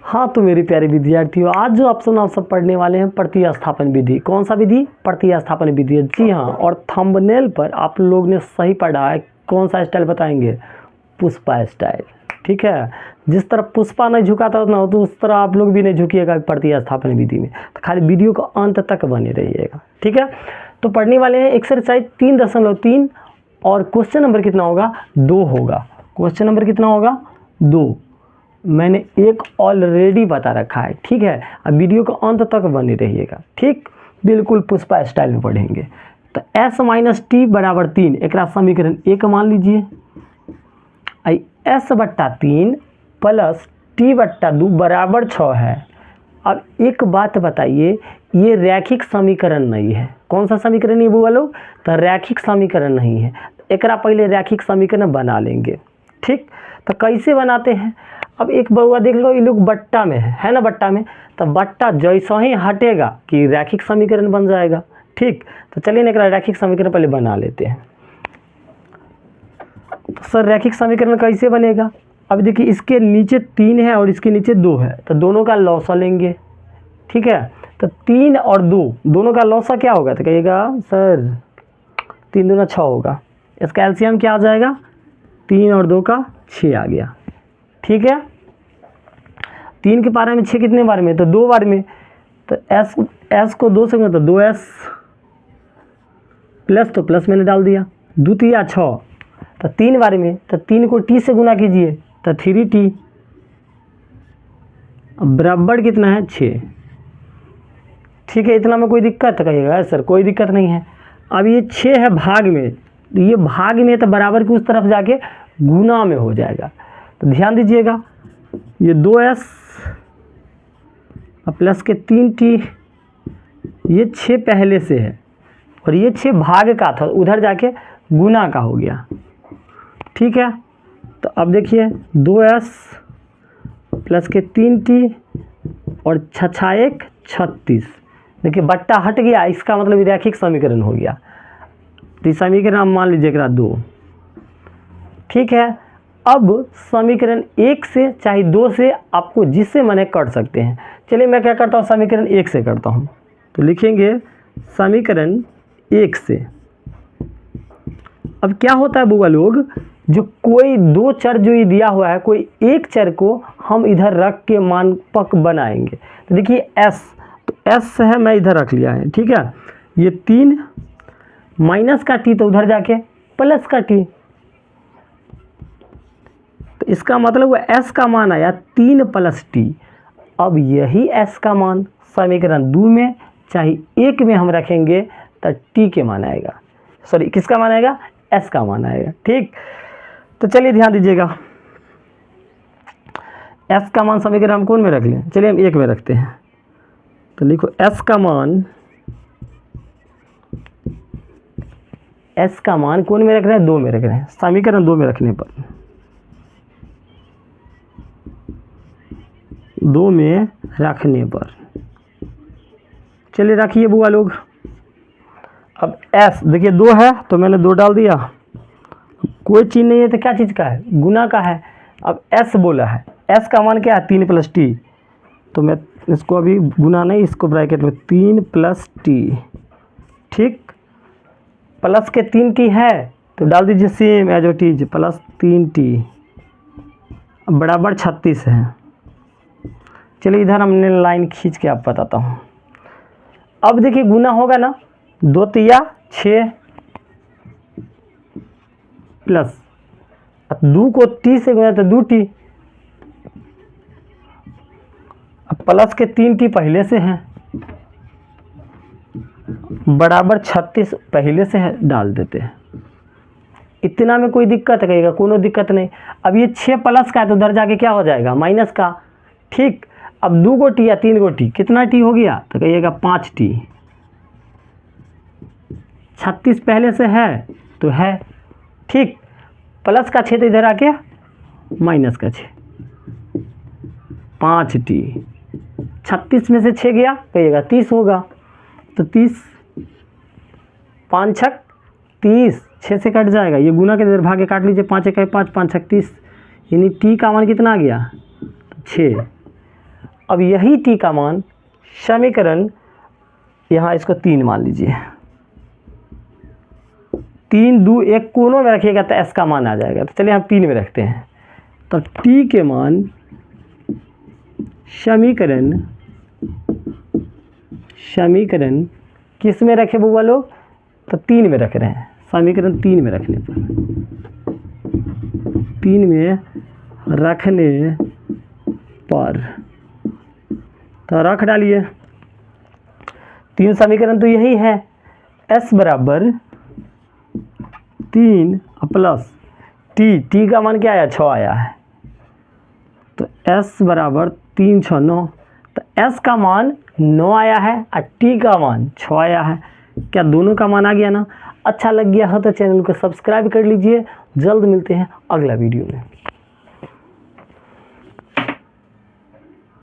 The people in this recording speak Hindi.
हाँ तो मेरे प्यारे विद्यार्थियों, आज जो ऑप्शन आप सब पढ़ने वाले हैं प्रतिस्थापन विधि। कौन सा विधि? प्रतिस्थापन विधि है। जी हाँ, और थंबनेल पर आप लोग ने सही पढ़ा है। कौन सा स्टाइल बताएंगे? पुष्पा स्टाइल। ठीक है, जिस तरह पुष्पा नहीं झुकाता ना तो उस तरह आप लोग भी नहीं झुकिएगा प्रतिस्थापन विधि में। तो खाली वीडियो को अंत तक बने रहिएगा। ठीक है, तो पढ़ने वाले हैं एक्सरसाइज 3.3 और क्वेश्चन नंबर कितना होगा? 2 होगा। क्वेश्चन नंबर कितना होगा? 2। मैंने एक ऑलरेडी बता रखा है। ठीक है, अब वीडियो को अंत तक बने रहिएगा। ठीक, बिल्कुल पुष्पा स्टाइल में पढ़ेंगे। तो s माइनस टी बराबर 3 एक समीकरण 1 मान लीजिए। s/3 प्लस t/2 बराबर 6 है। अब एक बात बताइए, ये रैखिक समीकरण नहीं है। कौन सा समीकरण है वो लोग? तो रैखिक समीकरण नहीं है। एक पहले रैखिक समीकरण बना लेंगे। ठीक, तो कैसे बनाते हैं? अब एक बउआ देख लो, ये लोग बट्टा में है ना? बट्टा में तो बट्टा जैसा ही हटेगा कि रैखिक समीकरण बन जाएगा। ठीक, तो चलिए ना रैखिक समीकरण पहले बना लेते हैं। तो सर रैखिक समीकरण कैसे बनेगा? अब देखिए, इसके नीचे 3 है और इसके नीचे 2 है, तो दोनों का लौसा लेंगे। ठीक है, तो 3 और 2 दोनों का लौसा क्या होगा? तो कहिएगा सर 3 दूना 6 होगा। इसका एलसीएम क्या आ जाएगा? 3 और 2 का 6 आ गया। ठीक है, 3 के पारे में 6 कितने बार में? तो 2 बार में। तो s को 2 से तो 2s प्लस, तो प्लस मैंने डाल दिया। 2 3 6, तो 3 बार में। तो 3 को t से गुना कीजिए तो 3t बराबर कितना है? 6। ठीक है, इतना में कोई दिक्कत कहिएगा? सर कोई दिक्कत नहीं है। अब ये 6 है भाग में, ये भाग में तो बराबर की उस तरफ जाके गुना में हो जाएगा। तो ध्यान दीजिएगा, ये 2s प्लस के 3t, ये 6 पहले से है और ये 6 भाग का था, उधर जाके गुना का हो गया। ठीक है, तो अब देखिए 2s प्लस के 3t और 6 1 36। देखिए बट्टा हट गया, इसका मतलब रैखिक समीकरण हो गया। तो समीकरण आप मान लीजिएगा 2। ठीक है, अब समीकरण 1 से चाहे 2 से आपको जिससे मने कर सकते हैं। चलिए मैं क्या करता हूँ, समीकरण 1 से करता हूँ। तो लिखेंगे समीकरण 1 से। अब क्या होता है बुआ लोग, जो कोई 2 चर जो ये दिया हुआ है, कोई एक चर को हम इधर रख के मानपक बनाएंगे। तो देखिए s, तो s है, मैं इधर रख लिया है। ठीक है, ये 3 माइनस का t, तो उधर जाके प्लस का t। तो इसका मतलब s का मान आया 3 प्लस t। अब यही s का मान समीकरण 2 में चाहे 1 में हम रखेंगे तो t के मान आएगा। सॉरी, किसका मान आएगा? s का मान आएगा। ठीक, तो चलिए ध्यान दीजिएगा, s का मान समीकरण हम कौन में रख लें? चलिए हम 1 में रखते हैं। तो लिखो s का मान कौन में रख रहे हैं? 2 में रख रहे हैं। समीकरण 2 में रखने पर 2 में रखने पर चलिए रखिए बुआ लोग। अब s देखिए 2 है तो मैंने 2 डाल दिया, कोई चीज़ नहीं है तो क्या चीज़ का है? गुना का है। अब s बोला है, s का मान क्या है? 3 प्लस t। तो मैं इसको अभी गुना नहीं, इसको ब्रैकेट में 3 प्लस t। ठीक, प्लस के 3t है तो डाल दीजिए same as it is, plus 3t बराबर 36 है। चलिए इधर हमने लाइन खींच के आप बताता हूँ। अब देखिए गुना होगा ना, 2 3 6 प्लस 2 को t से गुना तो 2t, अब प्लस के 3t पहले से हैं बराबर 36 पहले से है, डाल देते हैं। इतना में कोई दिक्कत कहेगा? कोनो दिक्कत नहीं। अब ये 6 प्लस का है तो उधर जाके क्या हो जाएगा? माइनस का। ठीक, अब 2 को t या 3 को t, कितना t हो गया? तो कहिएगा 5t। 36 पहले से है तो है। ठीक, प्लस का 6 तो इधर आके माइनस का 6, 5t। 36 में से 6 गया, कहिएगा 30 होगा। तो 30 5 6 30, 6 से कट जाएगा, ये गुना के इधर भागे काट लीजिए, 5 1 5 5 6 30, यानी t का मान कितना आ गया? 6। अब यही टी का मान समीकरण यहाँ इसको 3 मान लीजिए, 3 2 1 कोनों में रखिएगा तो एस का मान आ जाएगा। तो चलिए हम 3 में रखते हैं। तो टी के मान समीकरण किस में रखे बुआ लोग? तो 3 में रख रहे हैं। समीकरण 3 में रखने पर 3 में रखने पर तो रख डालिए। 3 समीकरण तो यही है, s बराबर 3 प्लस टी का मान क्या आया? 6 आया है। तो s बराबर 3 6 9। तो s का मान 9 आया है और t का मान 6 आया है। क्या दोनों का मान आ गया ना? अच्छा लग गया हो तो चैनल को सब्सक्राइब कर लीजिए। जल्द मिलते हैं अगला वीडियो में।